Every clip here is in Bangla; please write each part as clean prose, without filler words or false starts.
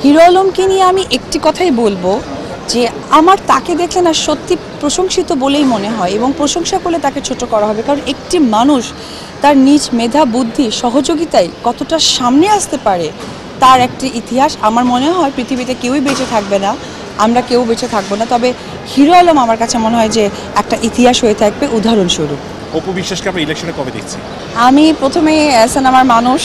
হিরো আলমকে নিয়ে আমি একটি কথাই বলবো যে আমার তাকে দেখলে না সত্যি প্রশংসিত বলেই মনে হয় এবং প্রশংসা করলে তাকে ছোট করা হবে, কারণ একটি মানুষ তার নিজ মেধা বুদ্ধি সহযোগিতায় কতটা সামনে আসতে পারে তার একটি ইতিহাস আমার মনে হয় পৃথিবীতে কেউই বেঁচে থাকবে না, আমরা কেউ বেঁচে থাকবো না, তবে হিরো আলম আমার কাছে মনে হয় যে একটা ইতিহাস হয়ে থাকবে উদাহরণস্বরূপ। অপু বিশ্বাসকে আমরা ইলেকশনে কবে দেখছি? আমি প্রথমে সিনেমার মানুষ,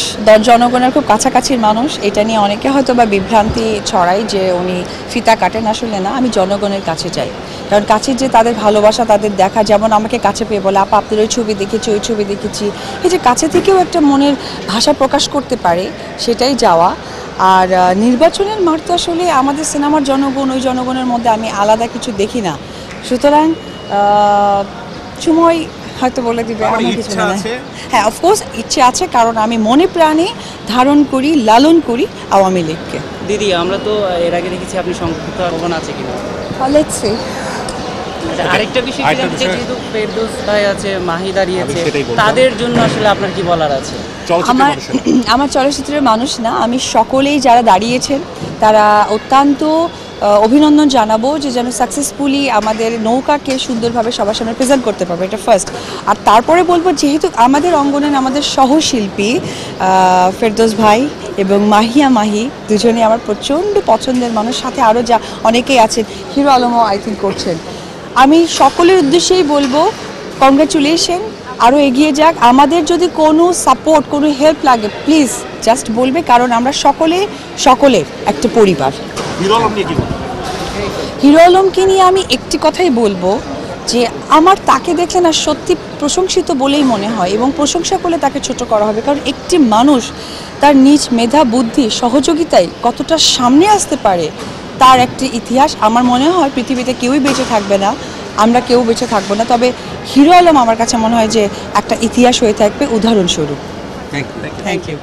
জনগণের খুব কাছাকাছির মানুষ, এটা নিয়ে অনেকে হয়তো বা বিভ্রান্তি ছড়ায় যে উনি ফিতা কাটেন, আসলে না, আমি জনগণের কাছে যাই, কারণ কাছে যে তাদের ভালোবাসা তাদের দেখা, যেমন আমাকে কাছে পেয়ে বলে আপা আপনাদের ওই ছবি দেখেছি ওই ছবি দেখেছি, এই যে কাছে থেকেও একটা মনের ভাষা প্রকাশ করতে পারে সেটাই যাওয়া। আর নির্বাচনের মাঠ তো আসলে আমাদের সিনেমার জনগণ, ওই জনগণের মধ্যে আমি আলাদা কিছু দেখি না, সুতরাং সময় হয়তো বলে দিবে আমার কিছু না। হ্যাঁ, অফকোর্স ইচ্ছে আছে, কারণ আমি মনে প্রাণে ধারণ করি, লালন করি আওয়ামী লীগকে। দিদি, আমরা তো এর আগে দেখেছি আপনি সংক্ষিপ্ত আহ্বান আছে কিনা? Let's see. আরেকটা বিষয় কি জানতে চাই, যেহেতু ফেরদৌস ভাই আছে, মাহি দাঁড়িয়েছে, তাদের জন্য আসলে আপনার কি বলার আছে? আমার চলচ্চিত্রের মানুষ না, আমি সকলেই যারা দাঁড়িয়েছেন তারা অত্যন্ত অভিনন্দন জানাবো যে যেন সাকসেসফুলি আমাদের নৌকাকে সুন্দরভাবে সবার সামনে প্রেজেন্ট করতে পারবে, এটা ফার্স্ট। আর তারপরে বলবো, যেহেতু আমাদের অঙ্গনের আমাদের সহশিল্পী ফেরদৌস ভাই এবং মাহি দুজনেই আমার প্রচণ্ড পছন্দের মানুষ, সাথে আরও যা অনেকেই আছেন, হিরো আলমও আই থিঙ্ক করছেন, আমি সকলের উদ্দেশ্যেই বলবো কংগ্রাচুলেশন, আরও এগিয়ে যাক। আমাদের যদি কোনো সাপোর্ট, কোনো হেল্প লাগে প্লিজ জাস্ট বলবে, কারণ আমরা সকলের একটা পরিবার। হিরো আলমকে নিয়ে আমি একটি কথাই বলবো যে আমার তাকে দেখলে না সত্যি প্রশংসিত বলেই মনে হয় এবং প্রশংসা করলে তাকে ছোট করা হবে, কারণ একটি মানুষ তার নিজ মেধা বুদ্ধি সহযোগিতায় কতটা সামনে আসতে পারে তার একটি ইতিহাস আমার মনে হয় পৃথিবীতে কেউই বেঁচে থাকবে না, আমরা কেউ বেঁচে থাকবো না, তবে হিরো আলম আমার কাছে মনে হয় যে একটা ইতিহাস হয়ে থাকবে উদাহরণস্বরূপ। Thank you.